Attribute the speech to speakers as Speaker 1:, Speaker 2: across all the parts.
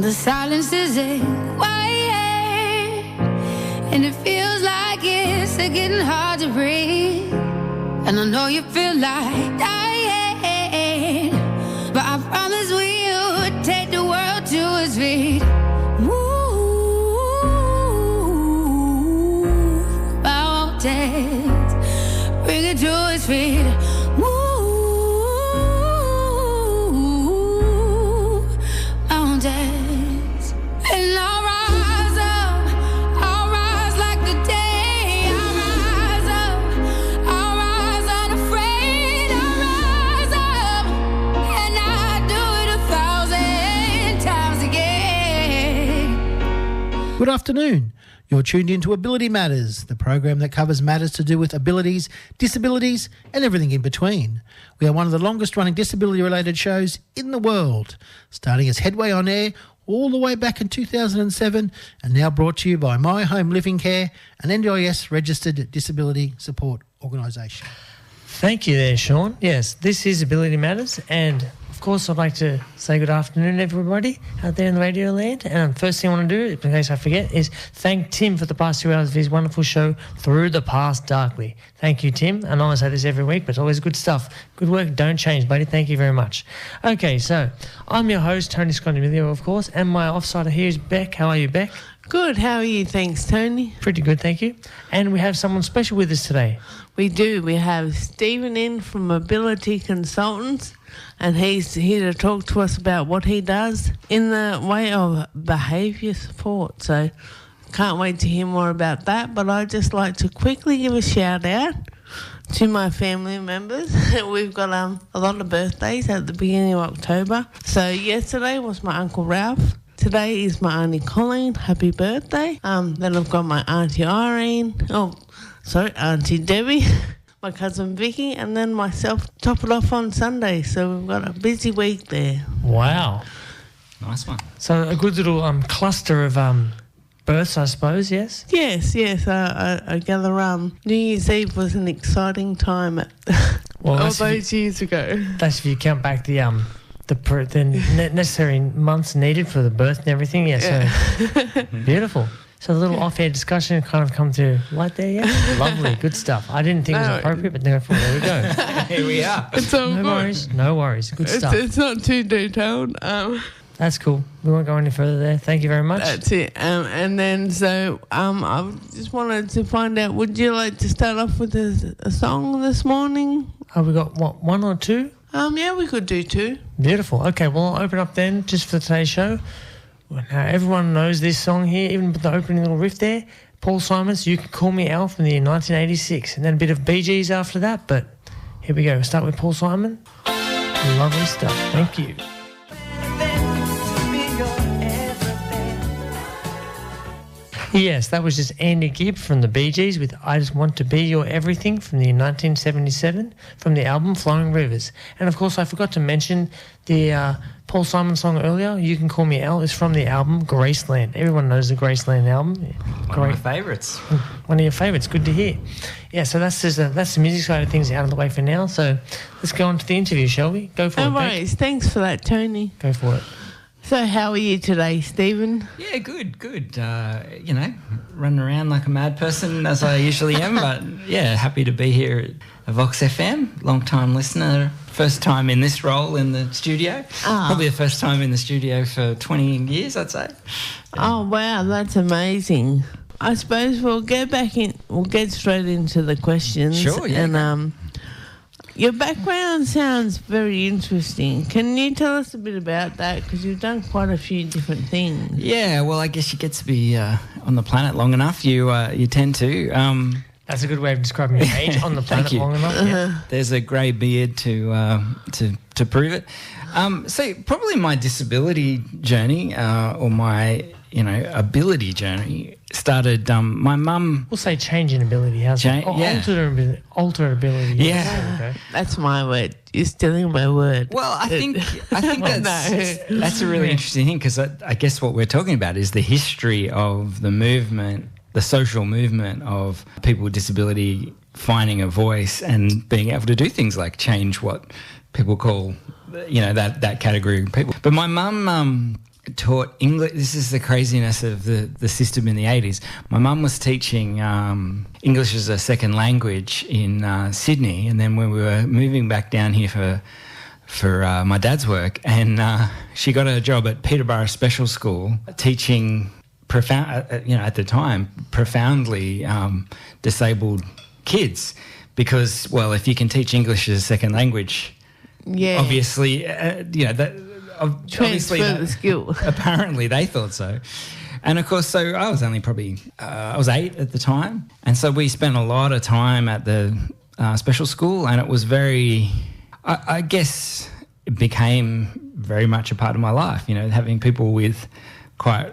Speaker 1: The silence is quiet, and it feels like it's getting hard to breathe. And I know you feel like dying, but I promise we'll take the world to its feet. Move mountains, bring it to its feet. Move mountains, and I'll rise up, I'll rise like the day. I'll rise up, I'll rise unafraid. I'll rise up, and I'll do it 1,000 times again.
Speaker 2: Good afternoon. You're tuned into Ability Matters, the program that covers matters to do with abilities, disabilities and everything in between. We are one of the longest running disability-related shows in the world, starting as Headway On Air all the way back in 2007 and now brought to you by My Home Living Care, an NDIS registered disability support organisation.
Speaker 3: Thank you there, Sean. Yes, this is Ability Matters, and of course I'd like to say good afternoon everybody out there in the radio land. And first thing I want to do, in case I forget, is thank Tim for the past 2 hours of his wonderful show, Through the Past Darkly. Thank you, Tim. I know I say this every week, but it's always good stuff. Good work. Don't change, buddy. Thank you very much. Okay, so I'm your host, Tony Scott Emilio, of course, and my offsider here is Beck. How are you, Beck?
Speaker 4: Good. How are you? Thanks, Tony.
Speaker 3: Pretty good, thank you. And we have someone special with us today.
Speaker 4: We do. We have Stephen in from Mobility Consultants, and he's here to talk to us about what he does in the way of behaviour support. So can't wait to hear more about that, but I'd just like to quickly give a shout out to my family members. We've got a lot of birthdays at the beginning of October. So yesterday was my Uncle Ralph. Today is my Auntie Colleen. Happy birthday. Then I've got my Auntie Irene. Auntie Debbie. My cousin Vicky, and then myself top it off on Sunday. So we've got a busy week there.
Speaker 3: Wow.
Speaker 5: Nice one.
Speaker 3: So a good little cluster of births, I suppose, yes?
Speaker 4: Yes. I gather New Year's Eve was an exciting time all those years ago.
Speaker 3: That's if you count back the necessary months needed for the birth and everything. Yeah. So beautiful. So the little off-air discussion kind of come to light there, yeah? Lovely, good stuff. I didn't think it was appropriate, but there we go.
Speaker 5: Here we are.
Speaker 4: It's all
Speaker 3: no
Speaker 4: good.
Speaker 3: No worries. Good stuff.
Speaker 4: It's not too detailed.
Speaker 3: That's cool. We won't go any further there. Thank you very much.
Speaker 4: That's it. And then, I just wanted to find out, would you like to start off with a song this morning?
Speaker 3: We got, what, one or two?
Speaker 4: Yeah, we could do two.
Speaker 3: Beautiful. Okay, well, I'll open up then just for today's show. Now, everyone knows this song here, even with the opening little riff there. Paul Simon's You Can Call Me Al from the year 1986. And then a bit of Bee Gees after that, but here we go. We'll start with Paul Simon. Lovely stuff. Thank you. Yes, that was just Andy Gibb from the Bee Gees with I Just Want to Be Your Everything from the year 1977 from the album Flowing Rivers. And, of course, I forgot to mention the Paul Simon song earlier, You Can Call Me Al, is from the album Graceland. Everyone knows the Graceland album.
Speaker 5: One of my favourites.
Speaker 3: One of your favourites. Good to hear. Yeah, so that's the music side of things out of the way for now. So let's go on to the interview, shall we? Go for it,
Speaker 4: No worries. Thanks for that, Tony.
Speaker 3: Go for it.
Speaker 4: So how are you today, Stephen?
Speaker 5: Yeah, good. Running around like a mad person as I usually am, but yeah, happy to be here at VOX FM. Long-time listener, first time in this role in the studio. Probably the first time in the studio for 20 years, I'd say.
Speaker 4: Oh, wow, that's amazing. I suppose we'll get straight into the questions.
Speaker 5: Sure, yeah.
Speaker 4: And your background sounds very interesting. Can you tell us a bit about that? Because you've done quite a few different things.
Speaker 5: Yeah, well, I guess you get to be on the planet long enough. You tend to.
Speaker 3: That's a good way of describing your age, on the planet long enough. Yeah.
Speaker 5: There's a grey beard to prove it. So probably my disability journey or my ability journey started. My mum.
Speaker 3: We'll say change in ability. How's that?
Speaker 5: Yeah.
Speaker 3: Alter ability.
Speaker 5: Yeah.
Speaker 4: That's my word. You're stealing my word.
Speaker 5: Well, I think that's a really interesting thing, because I guess what we're talking about is the history of the movement, the social movement of people with disability finding a voice and being able to do things like change what people call, that category of people. But my mum taught English. This is the craziness of the system in the 80s. My mum was teaching English as a second language in Sydney, and then when we were moving back down here for my dad's work, and she got a job at Peterborough Special School teaching at the time, profoundly disabled kids, because, well, if you can teach English as a second language, obviously,
Speaker 4: transfer the skill.
Speaker 5: Apparently, they thought so. And of course, so I was only probably I was 8 at the time, and so we spent a lot of time at the special school, and it was very, I guess, it became very much a part of my life. Having people with quite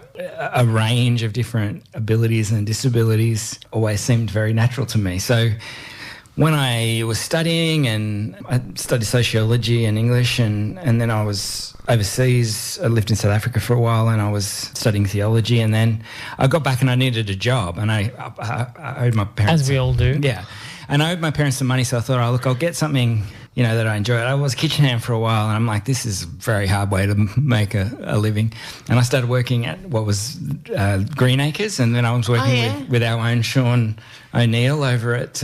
Speaker 5: a range of different abilities and disabilities always seemed very natural to me. So when I was studying, and I studied sociology and English, and then I was overseas. I lived in South Africa for a while, and I was studying theology, and then I got back and I needed a job, and I owed my parents...
Speaker 3: As we all do.
Speaker 5: Yeah. And I owed my parents some money, so I thought, I'll get something, that I enjoy. I was a kitchen hand for a while, and I'm like, this is a very hard way to make a living. And I started working at what was Green Acres, and then I was working with our own Sean O'Neill over at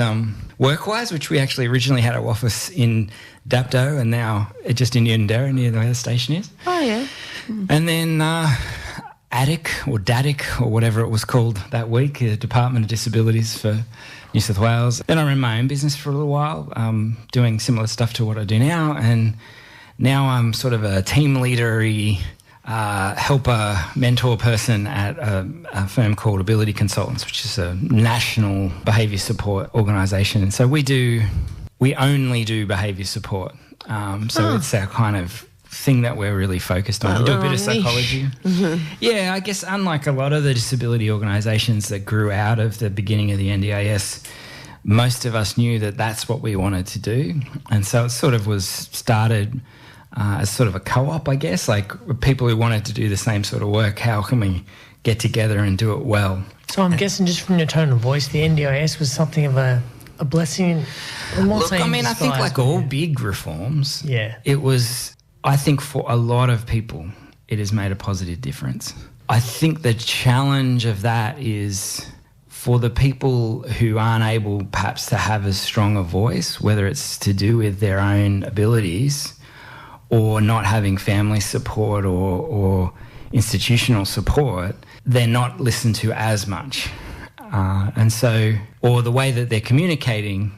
Speaker 5: Workwise, which we actually originally had our office in Dapto, and now it's just in Underra, near where the station is.
Speaker 4: Oh, yeah.
Speaker 5: And then ADIC or DADIC or whatever it was called that week, the Department of Disabilities for New South Wales. Then I ran my own business for a little while, doing similar stuff to what I do now, and now I'm sort of a team leadery helper, mentor person at a firm called Ability Consultants, which is a national behaviour support organisation. And so we only do behaviour support. So it's our kind of thing that we're really focused on. We do a bit of psychology. Mm-hmm. Yeah, I guess unlike a lot of the disability organisations that grew out of the beginning of the NDIS, most of us knew that that's what we wanted to do. And so it sort of was started as sort of a co-op, I guess, like people who wanted to do the same sort of work. How can we get together and do it well?
Speaker 3: So I'm guessing just from your tone of voice, the NDIS was something of a blessing.
Speaker 5: Look, I mean, I think like all big reforms, it was, I think for a lot of people, it has made a positive difference. I think the challenge of that is for the people who aren't able perhaps to have as strong a voice, whether it's to do with their own abilities or not having family support or institutional support, they're not listened to as much. And so, or the way that they're communicating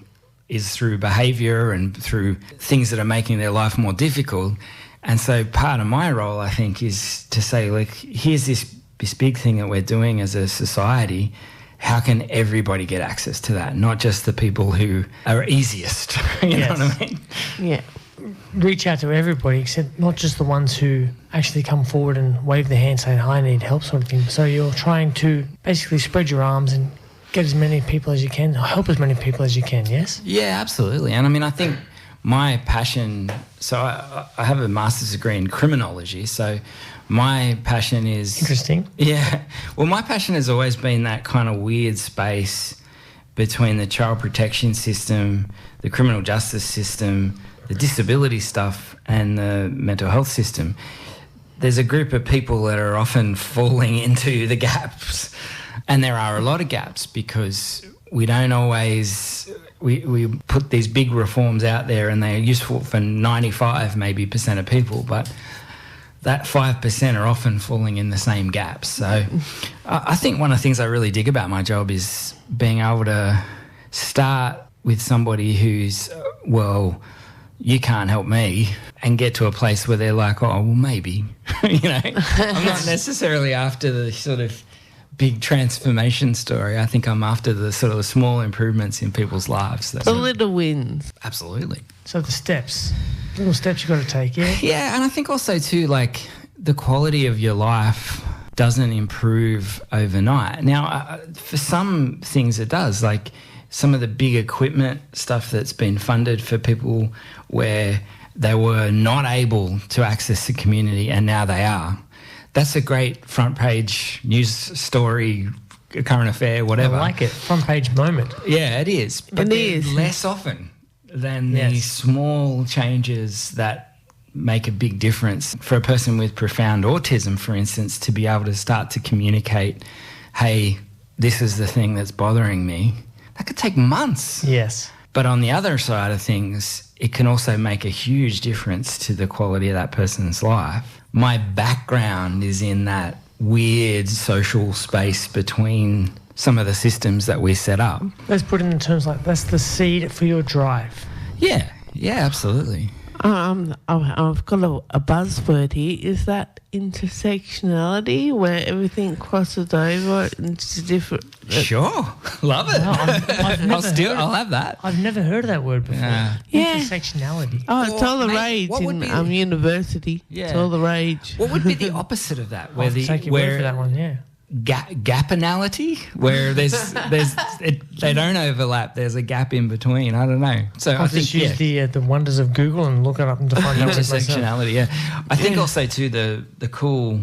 Speaker 5: is through behaviour and through things that are making their life more difficult. And so part of my role, I think, is to say, like, here's this big thing that we're doing as a society. How can everybody get access to that? Not just the people who are easiest. You know what I mean?
Speaker 4: Yeah.
Speaker 3: Reach out to everybody, except not just the ones who actually come forward and wave their hand saying, I need help, sort of thing. So you're trying to basically spread your arms and get as many people as you can, or help as many people as you can, yes?
Speaker 5: Yeah, absolutely. And I mean, I think my passion, so I have a master's degree in criminology, so my passion is...
Speaker 3: Interesting.
Speaker 5: Yeah. Well, my passion has always been that kind of weird space between the child protection system, the criminal justice system, the disability stuff and the mental health system. There's a group of people that are often falling into the gaps, and there are a lot of gaps because we don't always... We put these big reforms out there and they're useful for 95% maybe of people, but that 5% are often falling in the same gaps. So I think one of the things I really dig about my job is being able to start with somebody who's, well, you can't help me, and get to a place where they're like, oh, well, maybe. I'm not necessarily after the sort of big transformation story. I think I'm after the sort of small improvements in people's lives.
Speaker 4: The little wins.
Speaker 5: Absolutely.
Speaker 3: So the little steps you've got to take, yeah?
Speaker 5: Yeah, and I think also too, like, the quality of your life doesn't improve overnight. Now, for some things it does, like some of the big equipment stuff that's been funded for people where they were not able to access the community and now they are. That's a great front page news story, current affair, whatever.
Speaker 3: I like it. Front page moment.
Speaker 5: Yeah, it is. But
Speaker 4: it is
Speaker 5: less often than the small changes that make a big difference. For a person with profound autism, for instance, to be able to start to communicate, hey, this is the thing that's bothering me, that could take months.
Speaker 3: Yes.
Speaker 5: But on the other side of things, it can also make a huge difference to the quality of that person's life. My background is in that weird social space between some of the systems that we set up.
Speaker 3: Let's put it in terms like that's the seed for your drive.
Speaker 5: Yeah, absolutely.
Speaker 4: I've got a buzzword here. Is that intersectionality, where everything crosses over into different...
Speaker 5: Sure, love it.
Speaker 3: No,
Speaker 5: I'll have that.
Speaker 3: I've never heard of that word before.
Speaker 4: Yeah.
Speaker 3: Intersectionality.
Speaker 4: Oh, it's all the rage in university.
Speaker 5: Yeah.
Speaker 4: It's all the rage.
Speaker 5: What would be the opposite of that?
Speaker 3: I'll take your word for that one, yeah.
Speaker 5: Gapinality, where they don't overlap. There's a gap in between. I don't know. So
Speaker 3: I think use the wonders of Google and look it up and to find out
Speaker 5: intersectionality. Yeah, I think also too the cool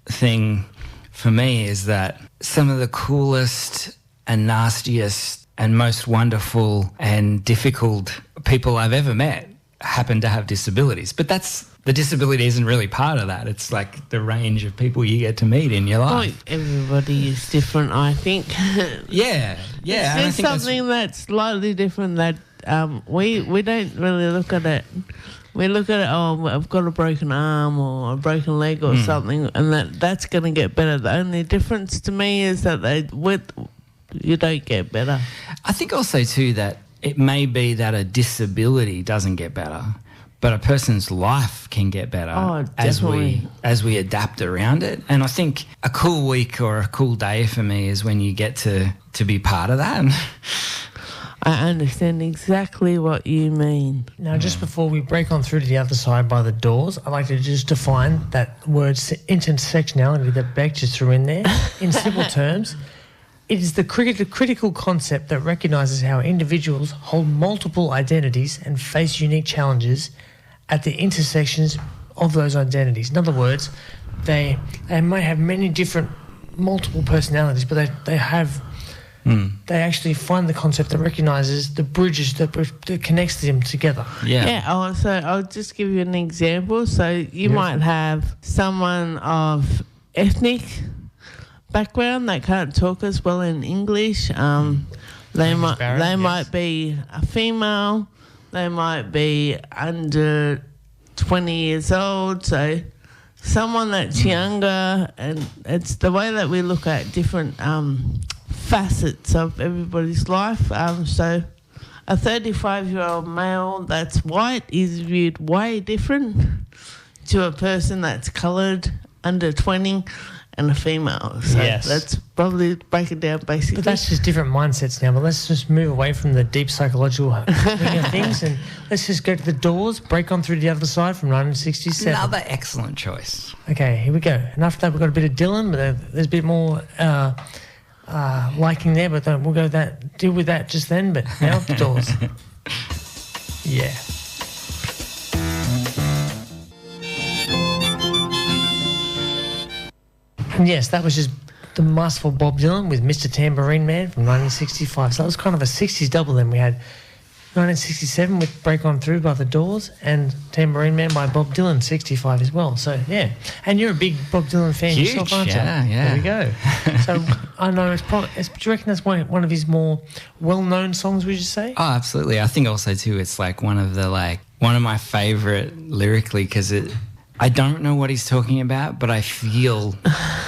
Speaker 5: thing for me is that some of the coolest and nastiest and most wonderful and difficult people I've ever met happen to have disabilities. But the disability isn't really part of that. It's like the range of people you get to meet in your life.
Speaker 4: Well, everybody is different, I think.
Speaker 5: Yeah.
Speaker 4: It's just something that's slightly different that we don't really look at it. We look at it, I've got a broken arm or a broken leg or something, and that's going to get better. The only difference to me is that you don't get better.
Speaker 5: I think also too that it may be that a disability doesn't get better, but a person's life can get better as we adapt around it. And I think a cool week or a cool day for me is when you get to be part of that.
Speaker 4: I understand exactly what you mean.
Speaker 3: Now, just before we break on through to the other side by the doors, I'd like to just define that word intersectionality that Beck just threw in there in simple terms. It is the critical concept that recognises how individuals hold multiple identities and face unique challenges at the intersections of those identities. In other words, they may have many different multiple personalities, but they actually find the concept that recognises the bridges that connects them together.
Speaker 4: Yeah. So I'll just give you an example. So you might have someone of ethnic background that can't talk as well in English. They might be a female. They might be under 20 years old. So someone that's younger, and it's the way that we look at different facets of everybody's life. So a 35-year-old male that's white is viewed way different to a person that's coloured under 20 and a female. So that's probably break it down basically.
Speaker 3: But that's just different mindsets now. But let's just move away from the deep psychological things and let's just go to the doors, break on through to the other side from 1967.
Speaker 5: Another excellent choice.
Speaker 3: Okay, here we go. And after that, we've got a bit of Dylan, but there's a bit more liking there, but we'll deal with that just then. But now the doors. Yeah. And yes, that was just the masterful Bob Dylan with Mr. Tambourine Man from 1965. So that was kind of a 60s double then. We had 1967 with Break On Through by The Doors and Tambourine Man by Bob Dylan, 65 as well. So, yeah. And you're a big Bob Dylan fan yourself, aren't you?
Speaker 5: Yeah.
Speaker 3: There we go. So, I know do you reckon that's one of his more well-known songs, would you say?
Speaker 5: Oh, absolutely. I think also, too, it's like one of my favourite lyrically because I don't know what he's talking about, but I feel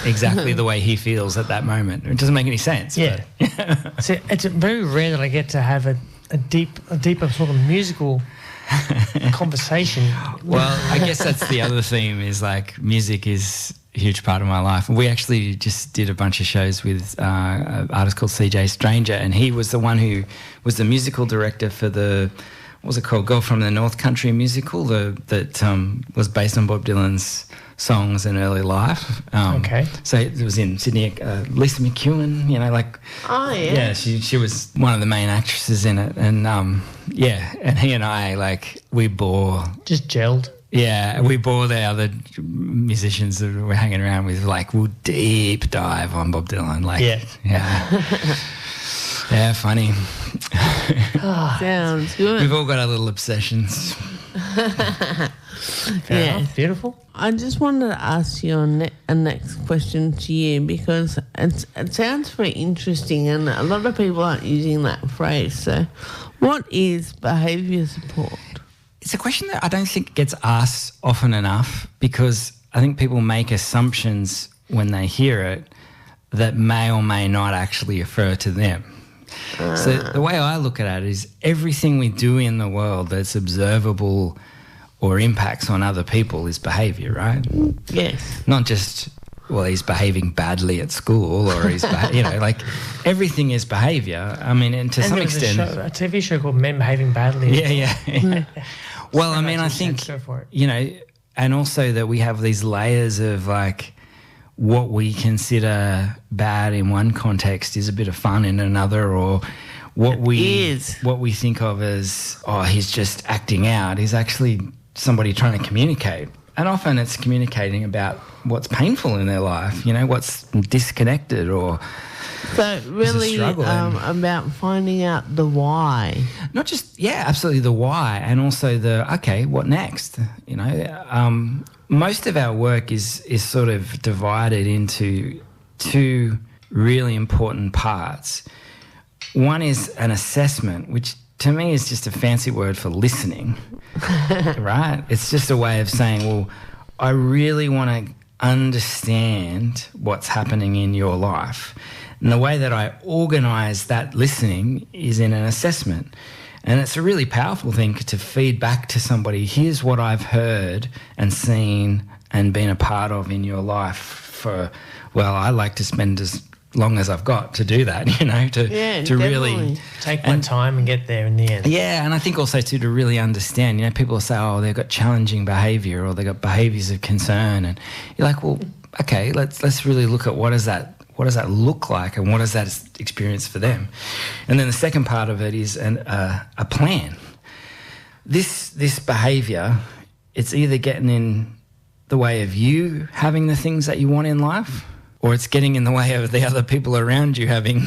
Speaker 5: exactly the way he feels at that moment. It doesn't make any sense.
Speaker 3: Yeah.
Speaker 5: But
Speaker 3: So it's very rare that I get to have a deeper sort of musical conversation.
Speaker 5: Well, I guess that's the other theme is like music is a huge part of my life. We actually just did a bunch of shows with an artist called CJ Stranger, and he was the one who was the musical director for the... what was it called? Girl from the North Country musical that was based on Bob Dylan's songs in early life.
Speaker 3: Okay.
Speaker 5: So it was in Sydney. Lisa McEwen,
Speaker 4: Oh, yeah.
Speaker 5: Yeah, she was one of the main actresses in it. And, and he and I, we bore...
Speaker 3: Just gelled.
Speaker 5: Yeah, we bore the other musicians that we're hanging around with, we'll deep dive on Bob Dylan. Yeah. Yeah, funny.
Speaker 4: Sounds good.
Speaker 5: We've all got our little obsessions.
Speaker 3: Fair enough. Beautiful.
Speaker 4: I just wanted to ask you a next question to you, because it sounds very interesting and a lot of people aren't using that phrase. So what is behaviour support?
Speaker 5: It's a question that I don't think gets asked often enough, because I think people make assumptions when they hear it that may or may not actually refer to them. So the way I look at it is everything we do in the world that's observable or impacts on other people is behaviour, right?
Speaker 4: Yes.
Speaker 5: Not just, well, he's behaving badly at school, or he's, like everything is behaviour. I mean, and to some extent,
Speaker 3: a TV show called Men Behaving Badly.
Speaker 5: Yeah. Well, I mean, I think, and also that we have these layers of like what we consider bad in one context is a bit of fun in another, or what we think of as, oh, he's just acting out, is actually somebody trying to communicate. And often it's communicating about what's painful in their life, what's disconnected, or
Speaker 4: so really about finding out the why.
Speaker 5: Not just, absolutely the why, and also what next? Most of our work is sort of divided into two really important parts. One is an assessment, which to me is just a fancy word for listening, right? It's just a way of saying, well, I really want to understand what's happening in your life. And the way that I organise that listening is in an assessment. And it's a really powerful thing to feed back to somebody, here's what I've heard and seen and been a part of in your life for, well, I like to spend as long as I've got to do that, to really
Speaker 3: take my time and get there in the end.
Speaker 5: Yeah, and I think also too to really understand, people say, oh, they've got challenging behaviour, or they've got behaviours of concern, and you're like, well, okay, let's really look at what does that look like, and what is that experience for them? And then the second part of it is a plan. This behaviour, it's either getting in the way of you having the things that you want in life, or it's getting in the way of the other people around you having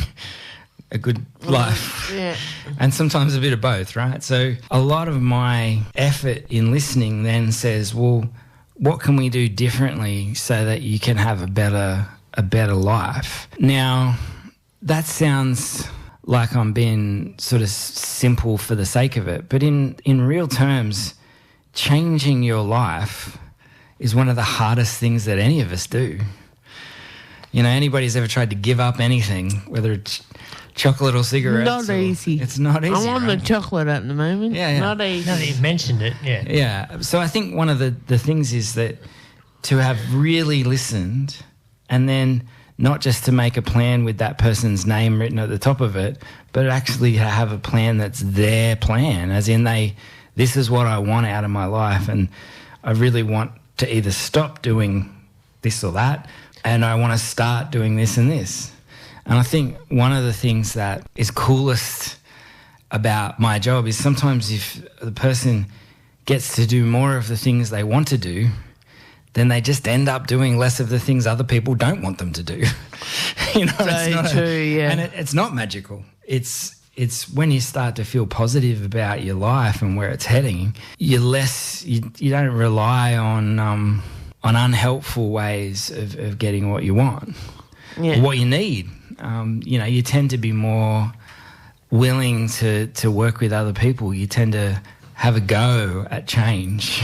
Speaker 5: a good life.
Speaker 4: Yeah.
Speaker 5: And sometimes a bit of both, right? So a lot of my effort in listening then says, well, what can we do differently so that you can have a better life? Now, that sounds like I'm being sort of simple for the sake of it, but in real terms, changing your life is one of the hardest things that any of us do. Anybody's ever tried to give up anything, whether it's chocolate or cigarettes?
Speaker 4: Not easy.
Speaker 5: It's not easy.
Speaker 4: I'm on the chocolate at the moment.
Speaker 5: Yeah.
Speaker 4: Not easy.
Speaker 3: Now that you've mentioned it,
Speaker 5: Yeah. So I think one of the things is that to have really listened, and then not just to make a plan with that person's name written at the top of it, but actually to have a plan that's their plan, as in this is what I want out of my life, and I really want to either stop doing this or that, and I want to start doing this and this. And I think one of the things that is coolest about my job is sometimes if the person gets to do more of the things they want to do, then they just end up doing less of the things other people don't want them to do.
Speaker 4: It's true, yeah.
Speaker 5: And it's not magical. It's when you start to feel positive about your life and where it's heading, you don't rely on unhelpful ways of getting what you want, what you need. You tend to be more willing to work with other people. You tend to have a go at change,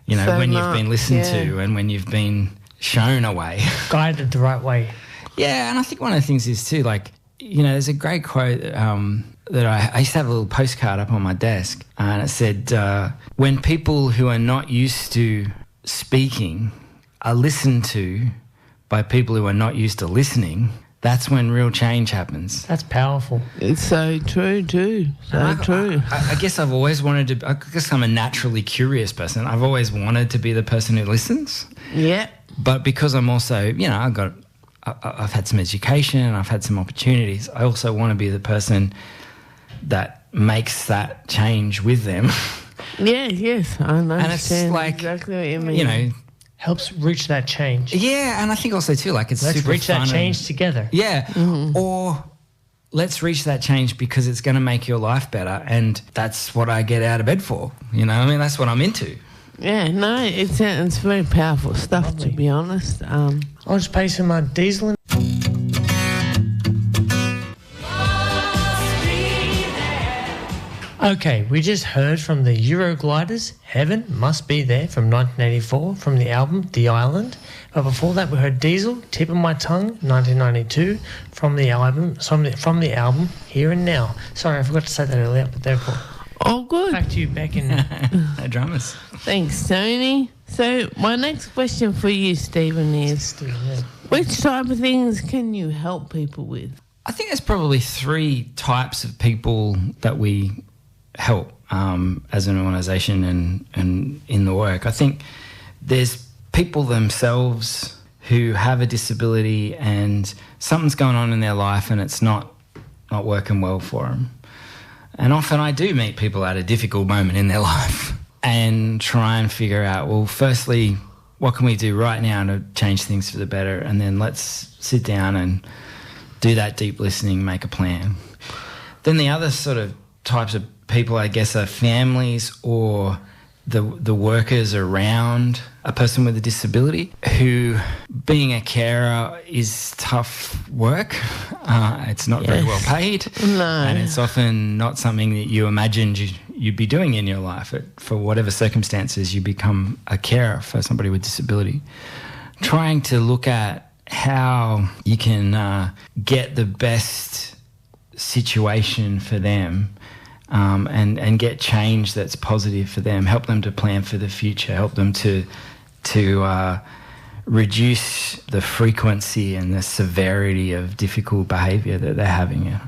Speaker 5: when you've been listened to and when you've been shown a way.
Speaker 3: Guided the right way.
Speaker 5: Yeah, and I think one of the things is too, there's a great quote that I used to have a little postcard up on my desk, and it said, when people who are not used to speaking are listened to by people who are not used to listening, that's when real change happens.
Speaker 3: That's powerful.
Speaker 4: It's so true too. True.
Speaker 5: I guess I've always wanted to, I guess I'm a naturally curious person. I've always wanted to be the person who listens.
Speaker 4: Yeah.
Speaker 5: But because I'm also, I've had some education and I've had some opportunities, I also want to be the person that makes that change with them.
Speaker 4: Yes, I understand.
Speaker 5: And it's like,
Speaker 4: exactly what you mean.
Speaker 3: Helps reach that change.
Speaker 5: Yeah, and I think also too, it's
Speaker 3: let's
Speaker 5: super
Speaker 3: reach
Speaker 5: fun
Speaker 3: that change together.
Speaker 5: Yeah, or let's reach that change because it's going to make your life better, and that's what I get out of bed for. That's what I'm into.
Speaker 4: Yeah, no, it's very powerful stuff,
Speaker 3: Lovely.
Speaker 4: to be honest.
Speaker 3: I'll just pay some diesel. Okay, we just heard from the Eurogliders, Heaven Must Be There, from 1984, from the album The Island. But before that, we heard Diesel, Tip of My Tongue, 1992, from the album Here and Now. Sorry, I forgot to say that earlier, but they're cool.
Speaker 4: Oh, good.
Speaker 3: Back to you, Beck. And
Speaker 5: No dramas.
Speaker 4: Thanks, Tony. So my next question for you, Stephen, is which type of things can you help people with?
Speaker 5: I think there's probably 3 types of people that we help as an organisation and in the work. I think there's people themselves who have a disability and something's going on in their life and it's not working well for them. And often I do meet people at a difficult moment in their life and try and figure out, well, firstly, what can we do right now to change things for the better? And then let's sit down and do that deep listening, make a plan. Then the other sort of types of people, I guess, are families or the workers around a person with a disability who, being a carer is tough work. It's not very well paid.
Speaker 4: No.
Speaker 5: And it's often not something that you imagined you'd be doing in your life. For whatever circumstances, you become a carer for somebody with disability. Trying to look at how you can get the best situation for them and get change that's positive for them, help them to plan for the future, help them to reduce the frequency and the severity of difficult behaviour that they're having.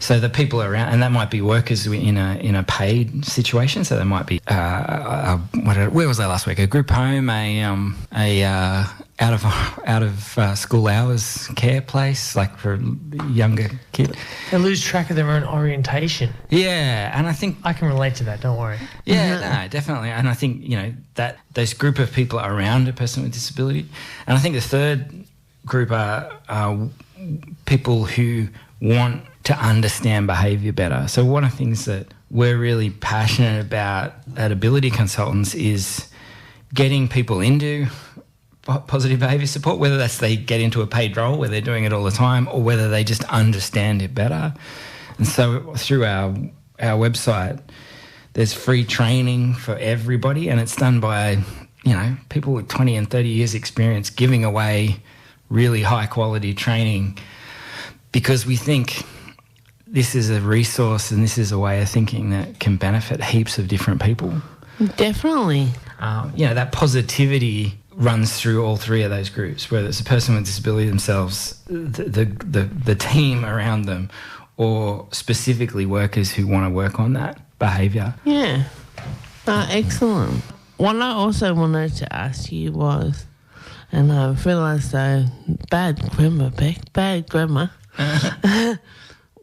Speaker 5: So the people around, and that might be workers in a paid situation. So they might be where was I last week? A group home, a out of school hours care place, like for a younger kid.
Speaker 3: they lose track of their own orientation.
Speaker 5: Yeah, and I think
Speaker 3: I can relate to that, don't worry.
Speaker 5: yeah, no, definitely. And I think, that those group of people around a person with disability. And I think the third group are people who want to understand behaviour better. So one of the things that we're really passionate about at Ability Consultants is getting people into positive behaviour support, whether that's they get into a paid role where they're doing it all the time or whether they just understand it better. And so through our website, there's free training for everybody, and it's done by, people with 20 and 30 years experience giving away really high quality training because we think this is a resource and this is a way of thinking that can benefit heaps of different people.
Speaker 4: Definitely.
Speaker 5: That positivity runs through all 3 of those groups, whether it's a person with disability themselves, the team around them, or specifically workers who want to work on that behaviour.
Speaker 4: Yeah. Excellent. What I also wanted to ask you was, and I realised bad grammar, Beck, bad grammar.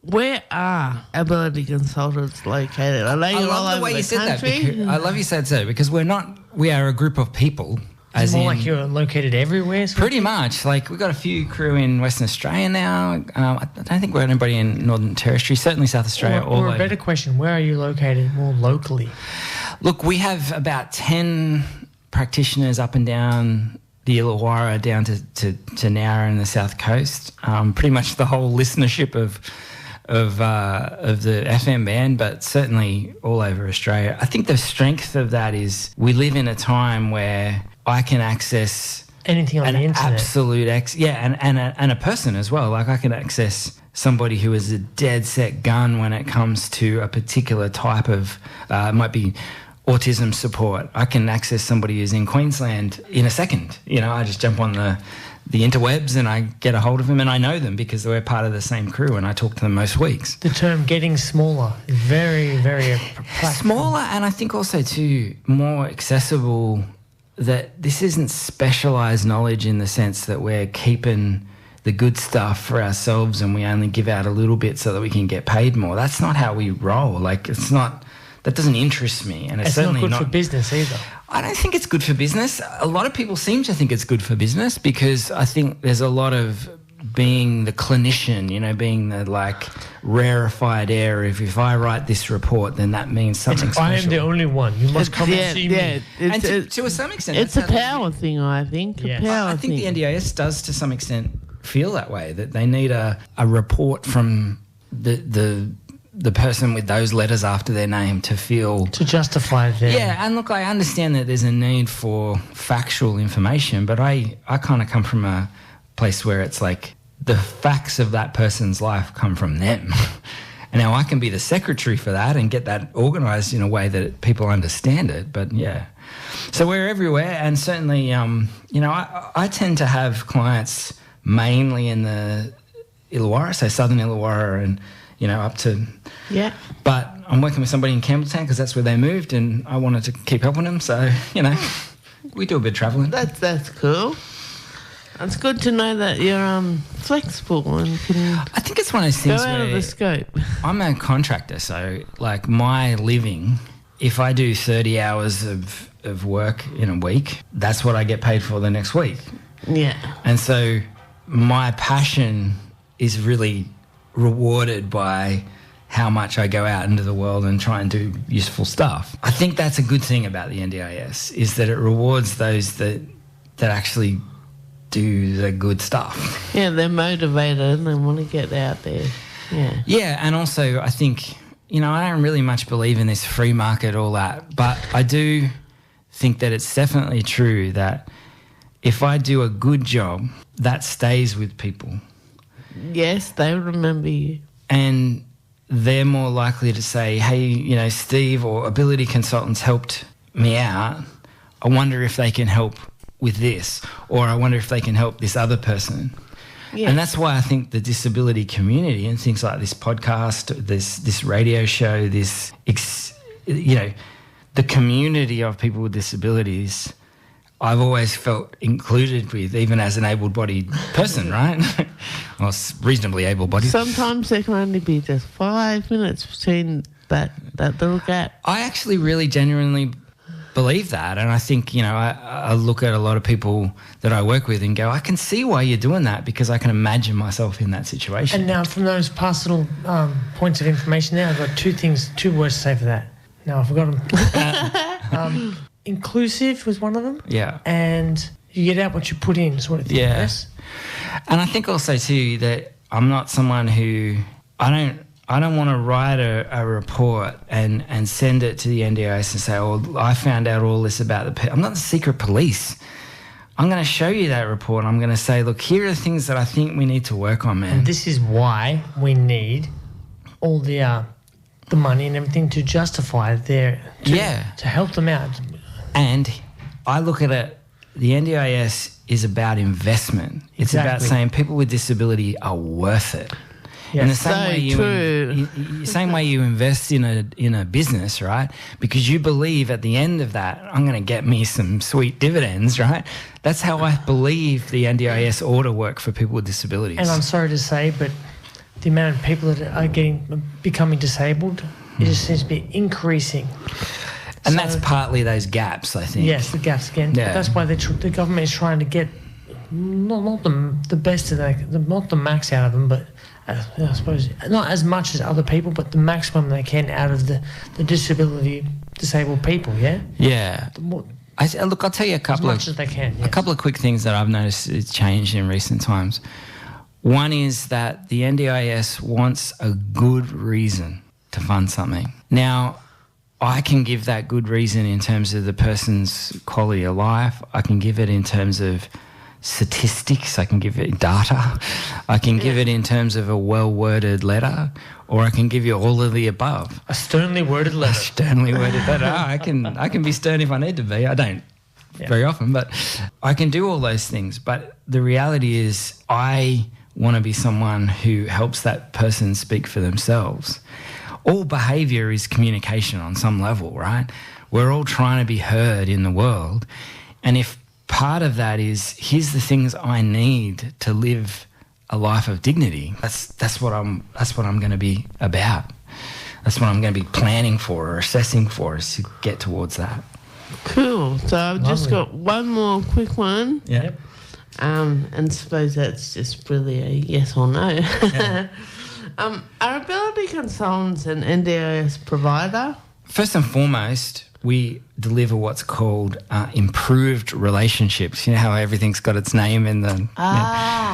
Speaker 4: Where are Ability Consultants located? I know you're all over the country.
Speaker 5: I love you said so, because we are a group of people.
Speaker 3: It's more like you're located everywhere?
Speaker 5: Pretty much. Like, we've got a few crew in Western Australia now. I don't think we've got anybody in Northern Territory, certainly South Australia.
Speaker 3: Or a better question, where are you located more locally?
Speaker 5: Look, we have about 10 practitioners up and down the Illawarra down to Nowra and the South Coast. Pretty much the whole listenership of the FM band, but certainly all over Australia. I think the strength of that is we live in a time where I can access
Speaker 3: anything on the internet.
Speaker 5: Absolute and a person as well. Like, I can access somebody who is a dead set gun when it comes to a particular type of it might be autism support. I can access somebody who's in Queensland in a second. I just jump on the interwebs and I get a hold of them, and I know them because we're part of the same crew and I talk to them most weeks.
Speaker 3: The term getting smaller is very, very
Speaker 5: smaller, and I think also too more accessible, that this isn't specialised knowledge in the sense that we're keeping the good stuff for ourselves and we only give out a little bit so that we can get paid more. That's not how we roll. Like, that doesn't interest me. And it's certainly
Speaker 3: not good for business either.
Speaker 5: I don't think it's good for business. A lot of people seem to think it's good for business because I think there's a lot of being the clinician, being the rarefied air. If I write this report, then that means something special.
Speaker 3: I am the only one. You must come and see me.
Speaker 5: And to some extent,
Speaker 4: it's a power thing, I think.
Speaker 3: Yes.
Speaker 4: I
Speaker 5: think the NDIS does to some extent feel that way, that they need a report from the person with those letters after their name to
Speaker 3: justify their...
Speaker 5: Yeah, and look, I understand that there's a need for factual information, but I kind of come from a place where it's like the facts of that person's life come from them. And now I can be the secretary for that and get that organised in a way that people understand it, but yeah. So we're everywhere, and certainly, I tend to have clients mainly in the Illawarra, so southern Illawarra and, up to...
Speaker 4: Yeah.
Speaker 5: But I'm working with somebody in Campbelltown because that's where they moved, and I wanted to keep helping them. So, we do a bit of travelling.
Speaker 4: That's cool. It's good to know that you're flexible and can...
Speaker 5: I think it's one of those things
Speaker 4: go out of the scope.
Speaker 5: I'm a contractor, so, my living, if I do 30 hours of work in a week, that's what I get paid for the next week.
Speaker 4: Yeah.
Speaker 5: And so my passion is really rewarded by how much I go out into the world and try and do useful stuff. I think that's a good thing about the NDIS, is that it rewards those that actually do the good stuff.
Speaker 4: Yeah, they're motivated and they want to get out there. Yeah.
Speaker 5: Yeah, and also I think, I don't really much believe in this free market, all that, but I do think that it's definitely true that if I do a good job, that stays with people.
Speaker 4: Yes, they remember you.
Speaker 5: And they're more likely to say, hey, Steve or ability consultants helped me out. I wonder if they can help with this, or I wonder if they can help this other person. Yeah. And that's why I think the disability community and things like this podcast, this radio show, the community of people with disabilities, I've always felt included with, even as an able-bodied person, right? Or reasonably able-bodied.
Speaker 4: Sometimes there can only be just 5 minutes between that little gap.
Speaker 5: I actually really genuinely believe that, and I think, I look at a lot of people that I work with and go, I can see why you're doing that, because I can imagine myself in that situation.
Speaker 3: And now from those past little points of information there, I've got two words to say for that. Now I forgot them. Inclusive was one of them.
Speaker 5: Yeah. And
Speaker 3: you get out what you put in, sort of thing.
Speaker 5: Yeah.
Speaker 3: Yes?
Speaker 5: And I think also too that I'm not someone who I don't want to write a report and send it to the NDIS and say, oh, I found out all this about I'm not the secret police. I'm going to show you that report. I'm going to say, look, here are the things that I think we need to work on, man.
Speaker 3: And this is why we need all the money and everything to justify to help them out.
Speaker 5: And I look at it, the NDIS is about investment. It's about saying people with disability are worth it.
Speaker 4: Yes.
Speaker 5: In the same way you invest in a business, right? Because you believe at the end of that, I'm going to get me some sweet dividends, right? That's how I believe the NDIS ought to work for people with disabilities.
Speaker 3: And I'm sorry to say, but the amount of people that are becoming disabled, it just seems to be increasing.
Speaker 5: And that's partly those gaps, I think.
Speaker 3: Yes, the gaps again. Yeah. But that's why the government is trying to get not the best of not the max out of them, but I suppose not as much as other people, but the maximum they can out of the disabled people. Yeah.
Speaker 5: Yeah. Look, I'll tell you a couple
Speaker 3: as much as they can. Yes.
Speaker 5: A couple of quick things that I've noticed has changed in recent times. One is that the NDIS wants a good reason to fund something. Now, I can give that good reason in terms of the person's quality of life. I can give it in terms of statistics. I can give it data. I can give it in terms of a well-worded letter, or I can give you all of the above.
Speaker 3: A sternly worded letter.
Speaker 5: A sternly worded letter. I can be stern if I need to be. I don't very often, but I can do all those things. But the reality is I want to be someone who helps that person speak for themselves. All behaviour is communication on some level, right? We're all trying to be heard in the world. And if part of that is, here's the things I need to live a life of dignity, that's what I'm going to be about. That's what I'm going to be planning for or assessing for, is to get towards that.
Speaker 4: Cool. So I've just got one more quick one.
Speaker 5: Yeah.
Speaker 4: And suppose that's just really a yes or no.
Speaker 5: Yeah.
Speaker 4: Are ability consultants an NDIS provider?
Speaker 5: First and foremost, we deliver what's called improved relationships. You know how everything's got its name in the...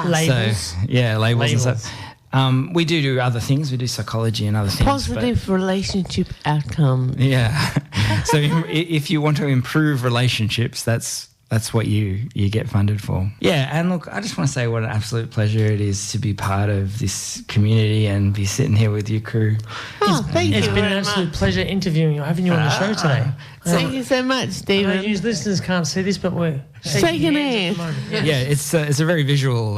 Speaker 3: Labels.
Speaker 5: So, labels and stuff. We do other things. We do psychology and other things.
Speaker 4: Positive relationship outcomes.
Speaker 5: Yeah. So if you want to improve relationships, that's what you get funded for. Yeah, and look, I just want to say what an absolute pleasure it is to be part of this community and be sitting here with your crew.
Speaker 4: Thank you.
Speaker 3: It's been an absolute pleasure interviewing you, having you on the show today.
Speaker 4: Thank you so much,
Speaker 3: I
Speaker 4: Stephen.
Speaker 3: know you listeners can't see this, but we're
Speaker 4: Shaking
Speaker 3: hands
Speaker 4: hands.
Speaker 3: at the moment.
Speaker 5: Yeah, it's a very visual...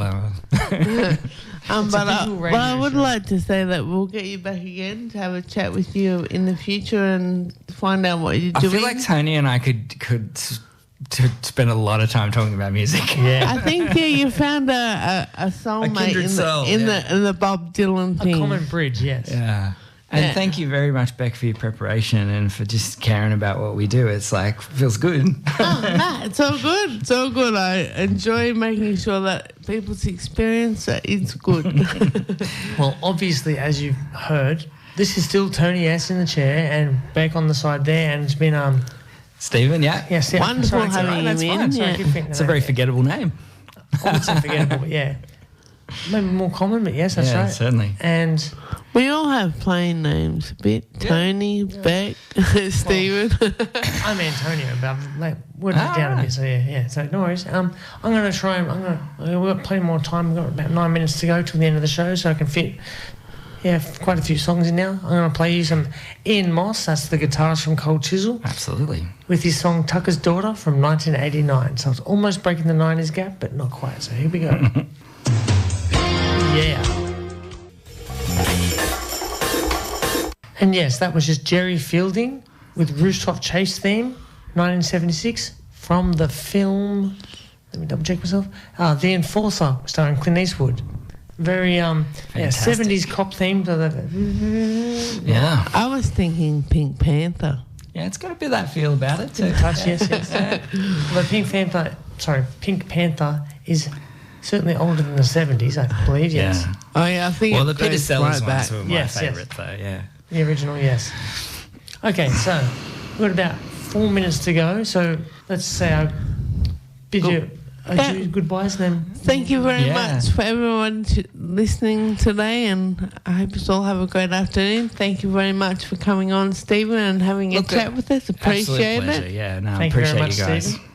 Speaker 4: But
Speaker 3: visual
Speaker 4: I
Speaker 3: radio
Speaker 4: would
Speaker 3: show.
Speaker 4: like to say that we'll get you back again to have a chat with you in the future and find out what you're
Speaker 5: I
Speaker 4: doing.
Speaker 5: feel like Tony and I could spend a lot of time talking about music.
Speaker 3: Yeah.
Speaker 4: I think you found a soulmate
Speaker 5: kindred soul,
Speaker 4: in the Bob Dylan
Speaker 3: A
Speaker 4: thing.
Speaker 3: common bridge, yes.
Speaker 5: Yeah. And
Speaker 4: Yeah.
Speaker 5: thank you very much, Beck, for your preparation and for just caring about what we do. It's like, feels good.
Speaker 4: It's all good. It's all good. I enjoy making sure that people's experience is good.
Speaker 3: Well, obviously, as you've heard, this is still Tony S in the chair and Beck on the side there, and it's been
Speaker 5: Stephen, yeah.
Speaker 3: yes, yeah,
Speaker 4: Wonderful
Speaker 3: sorry,
Speaker 4: having
Speaker 3: that's
Speaker 4: him
Speaker 3: fine.
Speaker 4: in,
Speaker 3: Sorry,
Speaker 4: yeah.
Speaker 3: I keep thinking
Speaker 5: It's a
Speaker 3: that,
Speaker 5: very
Speaker 3: yeah.
Speaker 5: forgettable name.
Speaker 3: I would say forgettable, but yeah. Maybe more common, but yes, that's
Speaker 5: Yeah,
Speaker 3: right.
Speaker 5: certainly.
Speaker 3: And
Speaker 4: We all have plain names a bit.
Speaker 5: Yeah.
Speaker 4: Tony, Beck, Stephen.
Speaker 3: I'm Antonio, but I've worded it down a bit, so yeah. So no worries. I'm going to try and we've got plenty more time. We've got about 9 minutes to go till the end of the show, so I can fit quite a few songs in now. I'm going to play you some Ian Moss, that's the guitarist from Cold Chisel,
Speaker 5: Absolutely.
Speaker 3: with his song Tucker's Daughter from 1989. So it's almost breaking the 90s gap, but not quite. So here we go. Yeah. And yes, that was just Jerry Fielding with Rooftop Chase theme, 1976, from the film, let me double check myself, The Enforcer, starring Clint Eastwood. Very,
Speaker 5: Fantastic.
Speaker 3: 70s cop theme.
Speaker 5: Yeah.
Speaker 4: I was thinking Pink Panther.
Speaker 5: Yeah, it's got a bit of that feel about it too.
Speaker 3: Touch, yes. But Pink Panther is certainly older than the 70s, I believe, yes.
Speaker 5: Yeah.
Speaker 4: Oh, yeah, I think
Speaker 5: Well, the
Speaker 4: it
Speaker 5: Peter
Speaker 4: goes
Speaker 5: Sellers
Speaker 4: right back.
Speaker 5: ones were my
Speaker 3: Yes, yes.
Speaker 5: favourite though, yeah.
Speaker 3: The original, yes. Okay, so we've got about 4 minutes to go, so let's say I bid you adieu, goodbyes, and then...
Speaker 4: Thank you very
Speaker 5: Yeah.
Speaker 4: much for everyone listening today, and I hope you all have a great afternoon. Thank you very much for coming on, Stephen, and having a chat with us. Appreciate
Speaker 5: Absolute pleasure.
Speaker 4: it.
Speaker 5: Yeah, no, I
Speaker 3: Thank you very
Speaker 5: appreciate
Speaker 3: much,
Speaker 5: you guys.
Speaker 3: Stephen.